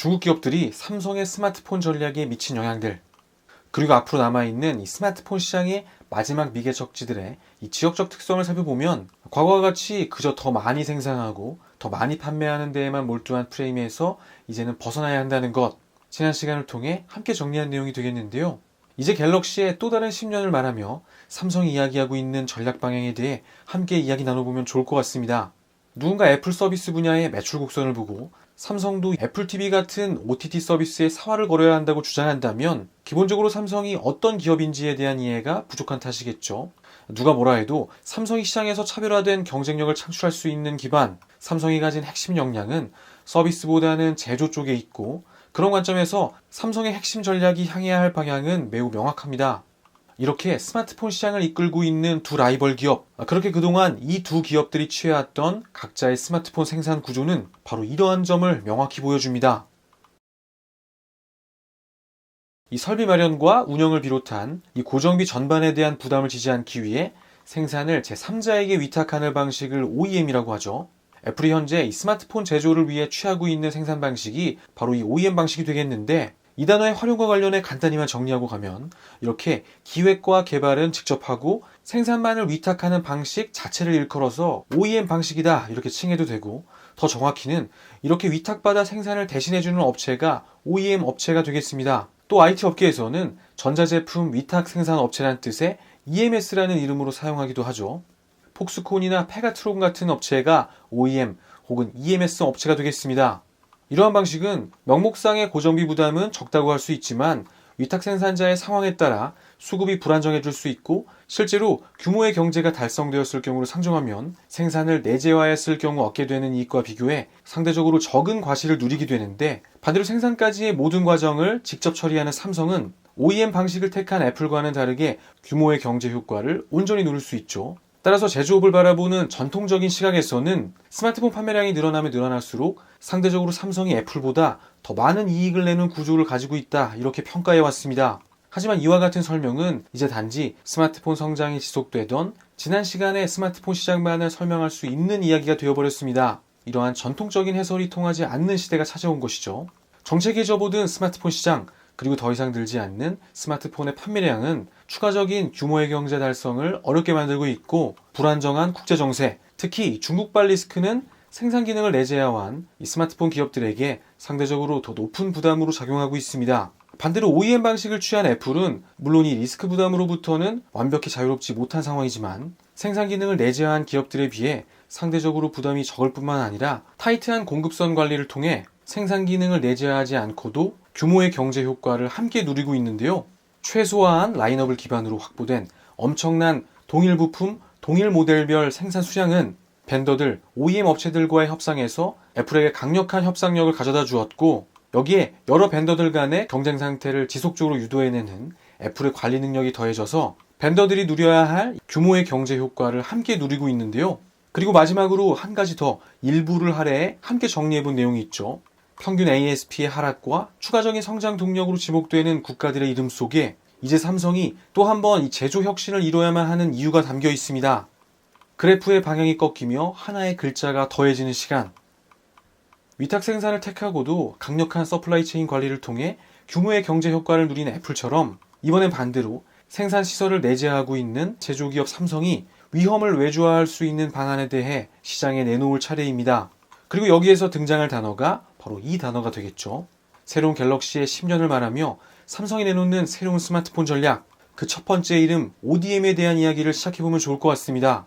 중국 기업들이 삼성의 스마트폰 전략에 미친 영향들, 그리고 앞으로 남아있는 이 스마트폰 시장의 마지막 미개척지들의 이 지역적 특성을 살펴보면 과거와 같이 그저 더 많이 생산하고 더 많이 판매하는 데에만 몰두한 프레임에서 이제는 벗어나야 한다는 것, 지난 시간을 통해 함께 정리한 내용이 되겠는데요. 이제 갤럭시의 또 다른 10년을 말하며 삼성이 이야기하고 있는 전략 방향에 대해 함께 이야기 나눠보면 좋을 것 같습니다. 누군가 애플 서비스 분야의 매출 곡선을 보고 삼성도 애플 TV 같은 OTT 서비스에 사활을 걸어야 한다고 주장한다면 기본적으로 삼성이 어떤 기업인지에 대한 이해가 부족한 탓이겠죠. 누가 뭐라 해도 삼성이 시장에서 차별화된 경쟁력을 창출할 수 있는 기반, 삼성이 가진 핵심 역량은 서비스보다는 제조 쪽에 있고, 그런 관점에서 삼성의 핵심 전략이 향해야 할 방향은 매우 명확합니다. 이렇게 스마트폰 시장을 이끌고 있는 두 라이벌 기업, 그렇게 그동안 이 두 기업들이 취해왔던 각자의 스마트폰 생산 구조는 바로 이러한 점을 명확히 보여줍니다. 이 설비 마련과 운영을 비롯한 이 고정비 전반에 대한 부담을 지지 않기 위해 생산을 제3자에게 위탁하는 방식을 OEM이라고 하죠. 애플이 현재 이 스마트폰 제조를 위해 취하고 있는 생산 방식이 바로 이 OEM 방식이 되겠는데, 이 단어의 활용과 관련해 간단히만 정리하고 가면 이렇게 기획과 개발은 직접 하고 생산만을 위탁하는 방식 자체를 일컬어서 OEM 방식이다 이렇게 칭해도 되고, 더 정확히는 이렇게 위탁받아 생산을 대신해주는 업체가 OEM 업체가 되겠습니다. 또 IT 업계에서는 전자제품 위탁 생산 업체란 뜻의 EMS라는 이름으로 사용하기도 하죠. 폭스콘이나 페가트론 같은 업체가 OEM 혹은 EMS 업체가 되겠습니다. 이러한 방식은 명목상의 고정비 부담은 적다고 할 수 있지만 위탁 생산자의 상황에 따라 수급이 불안정해질 수 있고, 실제로 규모의 경제가 달성되었을 경우를 상정하면 생산을 내재화했을 경우 얻게 되는 이익과 비교해 상대적으로 적은 과실을 누리게 되는데, 반대로 생산까지의 모든 과정을 직접 처리하는 삼성은 OEM 방식을 택한 애플과는 다르게 규모의 경제 효과를 온전히 누릴 수 있죠. 따라서 제조업을 바라보는 전통적인 시각에서는 스마트폰 판매량이 늘어나면 늘어날수록 상대적으로 삼성이 애플보다 더 많은 이익을 내는 구조를 가지고 있다 이렇게 평가해 왔습니다. 하지만 이와 같은 설명은 이제 단지 스마트폰 성장이 지속되던 지난 시간의 스마트폰 시장만을 설명할 수 있는 이야기가 되어버렸습니다. 이러한 전통적인 해설이 통하지 않는 시대가 찾아온 것이죠. 정책에 접어든 스마트폰 시장, 그리고 더 이상 늘지 않는 스마트폰의 판매량은 추가적인 규모의 경제 달성을 어렵게 만들고 있고, 불안정한 국제 정세, 특히 중국발 리스크는 생산 기능을 내재화한 이 스마트폰 기업들에게 상대적으로 더 높은 부담으로 작용하고 있습니다. 반대로 OEM 방식을 취한 애플은 물론 이 리스크 부담으로부터는 완벽히 자유롭지 못한 상황이지만 생산 기능을 내재화한 기업들에 비해 상대적으로 부담이 적을 뿐만 아니라 타이트한 공급선 관리를 통해 생산 기능을 내재화하지 않고도 규모의 경제 효과를 함께 누리고 있는데요. 최소화한 라인업을 기반으로 확보된 엄청난 동일 부품, 동일 모델별 생산 수량은 벤더들, OEM 업체들과의 협상에서 애플에게 강력한 협상력을 가져다 주었고, 여기에 여러 벤더들 간의 경쟁 상태를 지속적으로 유도해내는 애플의 관리 능력이 더해져서 벤더들이 누려야 할 규모의 경제 효과를 함께 누리고 있는데요. 그리고 마지막으로 한 가지 더 일부를 할애해 함께 정리해본 내용이 있죠. 평균 ASP의 하락과 추가적인 성장 동력으로 지목되는 국가들의 이름 속에 이제 삼성이 또 한 번 이 제조 혁신을 이뤄야만 하는 이유가 담겨 있습니다. 그래프의 방향이 꺾이며 하나의 글자가 더해지는 시간. 위탁 생산을 택하고도 강력한 서플라이 체인 관리를 통해 규모의 경제 효과를 누린 애플처럼 이번엔 반대로 생산 시설을 내재하고 있는 제조기업 삼성이 위험을 외주화할 수 있는 방안에 대해 시장에 내놓을 차례입니다. 그리고 여기에서 등장할 단어가 바로 이 단어가 되겠죠. 새로운 갤럭시의 10년을 말하며 삼성이 내놓는 새로운 스마트폰 전략, 그 첫 번째 이름 ODM에 대한 이야기를 시작해보면 좋을 것 같습니다.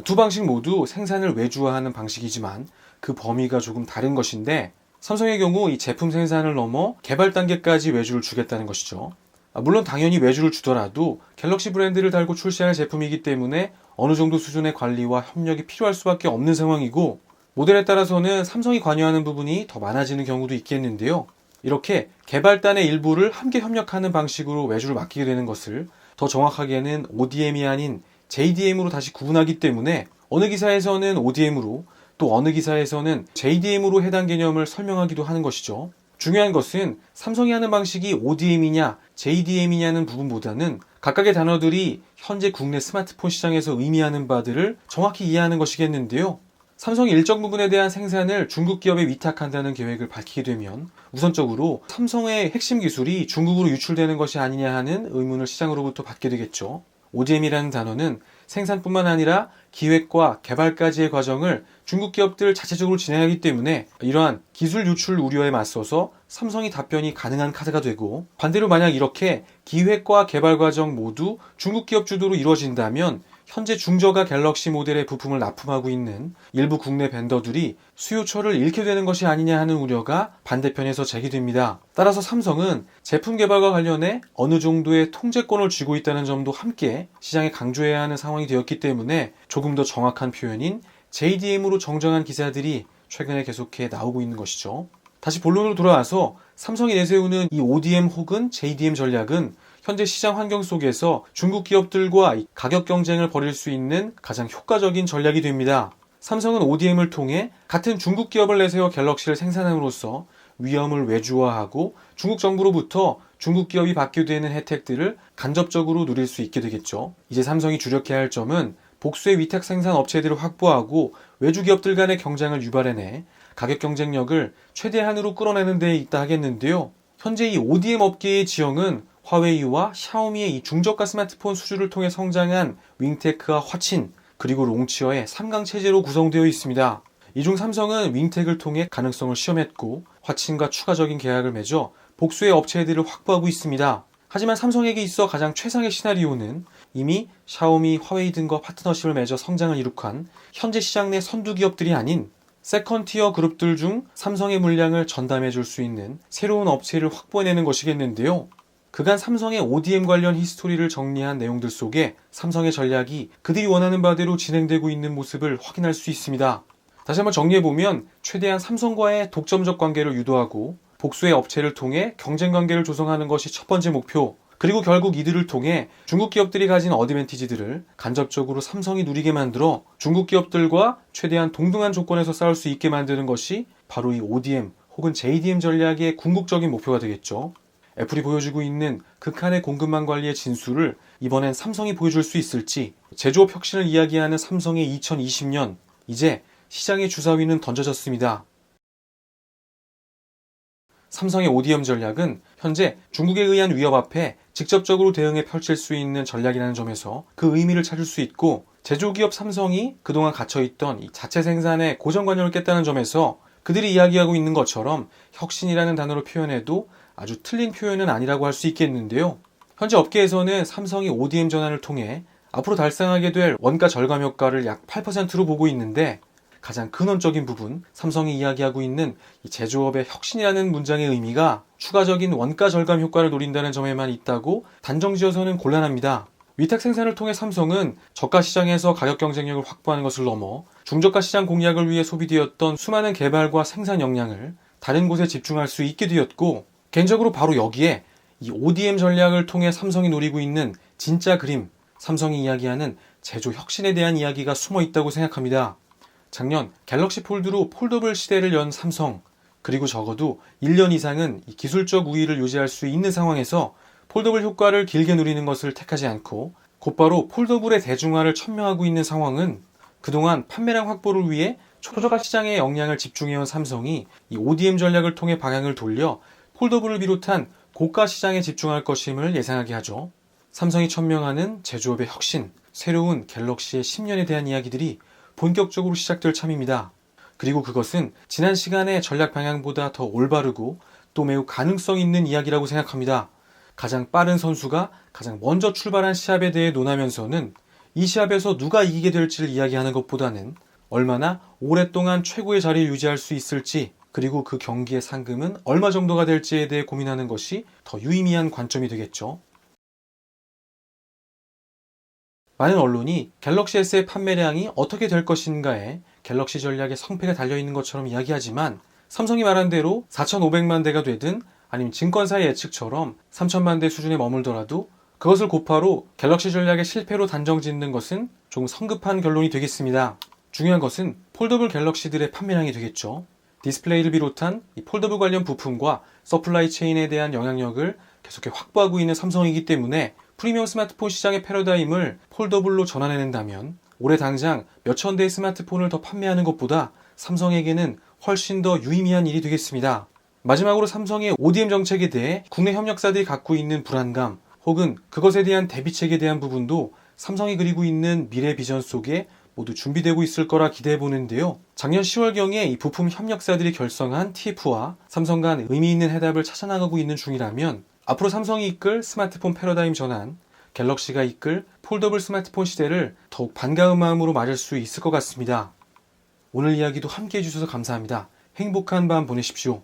두 방식 모두 생산을 외주화하는 방식이지만 그 범위가 조금 다른 것인데, 삼성의 경우 이 제품 생산을 넘어 개발 단계까지 외주를 주겠다는 것이죠. 물론 당연히 외주를 주더라도 갤럭시 브랜드를 달고 출시할 제품이기 때문에 어느 정도 수준의 관리와 협력이 필요할 수밖에 없는 상황이고, 모델에 따라서는 삼성이 관여하는 부분이 더 많아지는 경우도 있겠는데요. 이렇게 개발단의 일부를 함께 협력하는 방식으로 외주를 맡기게 되는 것을 더 정확하게는 ODM이 아닌 JDM으로 다시 구분하기 때문에 어느 기사에서는 ODM으로 또 어느 기사에서는 JDM으로 해당 개념을 설명하기도 하는 것이죠. 중요한 것은 삼성이 하는 방식이 ODM이냐 JDM이냐는 부분보다는 각각의 단어들이 현재 국내 스마트폰 시장에서 의미하는 바들을 정확히 이해하는 것이겠는데요. 삼성이 일정 부분에 대한 생산을 중국 기업에 위탁한다는 계획을 밝히게 되면 우선적으로 삼성의 핵심 기술이 중국으로 유출되는 것이 아니냐 하는 의문을 시장으로부터 받게 되겠죠. ODM이라는 단어는 생산뿐만 아니라 기획과 개발까지의 과정을 중국 기업들 자체적으로 진행하기 때문에 이러한 기술 유출 우려에 맞서서 삼성이 답변이 가능한 카드가 되고, 반대로 만약 이렇게 기획과 개발 과정 모두 중국 기업 주도로 이루어진다면 현재 중저가 갤럭시 모델의 부품을 납품하고 있는 일부 국내 벤더들이 수요처를 잃게 되는 것이 아니냐 하는 우려가 반대편에서 제기됩니다. 따라서 삼성은 제품 개발과 관련해 어느 정도의 통제권을 쥐고 있다는 점도 함께 시장에 강조해야 하는 상황이 되었기 때문에 조금 더 정확한 표현인 JDM으로 정정한 기사들이 최근에 계속해 나오고 있는 것이죠. 다시 본론으로 돌아와서 삼성이 내세우는 이 ODM 혹은 JDM 전략은 현재 시장 환경 속에서 중국 기업들과 가격 경쟁을 벌일 수 있는 가장 효과적인 전략이 됩니다. 삼성은 ODM을 통해 같은 중국 기업을 내세워 갤럭시를 생산함으로써 위험을 외주화하고 중국 정부로부터 중국 기업이 받게 되는 혜택들을 간접적으로 누릴 수 있게 되겠죠. 이제 삼성이 주력해야 할 점은 복수의 위탁 생산 업체들을 확보하고 외주 기업들 간의 경쟁을 유발해내 가격 경쟁력을 최대한으로 끌어내는 데 있다 하겠는데요. 현재 이 ODM 업계의 지형은 화웨이와 샤오미의 이 중저가 스마트폰 수주를 통해 성장한 윙테크와 화친, 그리고 롱치어의 3강 체제로 구성되어 있습니다. 이 중 삼성은 윙텍을 통해 가능성을 시험했고 화친과 추가적인 계약을 맺어 복수의 업체들을 확보하고 있습니다. 하지만 삼성에게 있어 가장 최상의 시나리오는 이미 샤오미, 화웨이 등과 파트너십을 맺어 성장을 이룩한 현재 시장 내 선두 기업들이 아닌 세컨티어 그룹들 중 삼성의 물량을 전담해 줄 수 있는 새로운 업체를 확보해내는 것이겠는데요. 그간 삼성의 ODM 관련 히스토리를 정리한 내용들 속에 삼성의 전략이 그들이 원하는 바대로 진행되고 있는 모습을 확인할 수 있습니다. 다시 한번 정리해보면 최대한 삼성과의 독점적 관계를 유도하고 복수의 업체를 통해 경쟁 관계를 조성하는 것이 첫 번째 목표, 그리고 결국 이들을 통해 중국 기업들이 가진 어드밴티지들을 간접적으로 삼성이 누리게 만들어 중국 기업들과 최대한 동등한 조건에서 싸울 수 있게 만드는 것이 바로 이 ODM 혹은 JDM 전략의 궁극적인 목표가 되겠죠. 애플이 보여주고 있는 극한의 공급망 관리의 진수를 이번엔 삼성이 보여줄 수 있을지, 제조업 혁신을 이야기하는 삼성의 2020년, 이제 시장의 주사위는 던져졌습니다. 삼성의 ODM 전략은 현재 중국에 의한 위협 앞에 직접적으로 대응해 펼칠 수 있는 전략이라는 점에서 그 의미를 찾을 수 있고, 제조기업 삼성이 그동안 갇혀있던 이 자체 생산의 고정관념을 깼다는 점에서 그들이 이야기하고 있는 것처럼 혁신이라는 단어로 표현해도 아주 틀린 표현은 아니라고 할 수 있겠는데요. 현재 업계에서는 삼성이 ODM 전환을 통해 앞으로 달성하게 될 원가 절감 효과를 약 8%로 보고 있는데, 가장 근원적인 부분, 삼성이 이야기하고 있는 이 제조업의 혁신이라는 문장의 의미가 추가적인 원가 절감 효과를 노린다는 점에만 있다고 단정지어서는 곤란합니다. 위탁 생산을 통해 삼성은 저가 시장에서 가격 경쟁력을 확보하는 것을 넘어 중저가 시장 공략을 위해 소비되었던 수많은 개발과 생산 역량을 다른 곳에 집중할 수 있게 되었고, 개인적으로 바로 여기에 이 ODM 전략을 통해 삼성이 노리고 있는 진짜 그림, 삼성이 이야기하는 제조 혁신에 대한 이야기가 숨어 있다고 생각합니다. 작년 갤럭시 폴드로 폴더블 시대를 연 삼성, 그리고 적어도 1년 이상은 이 기술적 우위를 유지할 수 있는 상황에서 폴더블 효과를 길게 누리는 것을 택하지 않고 곧바로 폴더블의 대중화를 천명하고 있는 상황은 그동안 판매량 확보를 위해 초저가 시장에 역량을 집중해온 삼성이 이 ODM 전략을 통해 방향을 돌려 폴더블을 비롯한 고가 시장에 집중할 것임을 예상하게 하죠. 삼성이 천명하는 제조업의 혁신, 새로운 갤럭시의 10년에 대한 이야기들이 본격적으로 시작될 참입니다. 그리고 그것은 지난 시간의 전략 방향보다 더 올바르고 또 매우 가능성 있는 이야기라고 생각합니다. 가장 빠른 선수가 가장 먼저 출발한 시합에 대해 논하면서는 이 시합에서 누가 이기게 될지를 이야기하는 것보다는 얼마나 오랫동안 최고의 자리를 유지할 수 있을지, 그리고 그 경기의 상금은 얼마 정도가 될지에 대해 고민하는 것이 더 유의미한 관점이 되겠죠. 많은 언론이 갤럭시 S의 판매량이 어떻게 될 것인가에 갤럭시 전략의 성패가 달려있는 것처럼 이야기하지만, 삼성이 말한 대로 4,500만 대가 되든 아니면 증권사의 예측처럼 3,000만 대 수준에 머물더라도 그것을 고파로 갤럭시 전략의 실패로 단정 짓는 것은 조금 성급한 결론이 되겠습니다. 중요한 것은 폴더블 갤럭시들의 판매량이 되겠죠. 디스플레이를 비롯한 이 폴더블 관련 부품과 서플라이 체인에 대한 영향력을 계속해 확보하고 있는 삼성이기 때문에 프리미엄 스마트폰 시장의 패러다임을 폴더블로 전환해낸다면 올해 당장 몇천 대의 스마트폰을 더 판매하는 것보다 삼성에게는 훨씬 더 유의미한 일이 되겠습니다. 마지막으로 삼성의 ODM 정책에 대해 국내 협력사들이 갖고 있는 불안감 혹은 그것에 대한 대비책에 대한 부분도 삼성이 그리고 있는 미래 비전 속에 모두 준비되고 있을 거라 기대해 보는데요. 작년 10월경에 이 부품 협력사들이 결성한 TF와 삼성 간 의미 있는 해답을 찾아나가고 있는 중이라면 앞으로 삼성이 이끌 스마트폰 패러다임 전환, 갤럭시가 이끌 폴더블 스마트폰 시대를 더욱 반가운 마음으로 맞을 수 있을 것 같습니다. 오늘 이야기도 함께 해주셔서 감사합니다. 행복한 밤 보내십시오.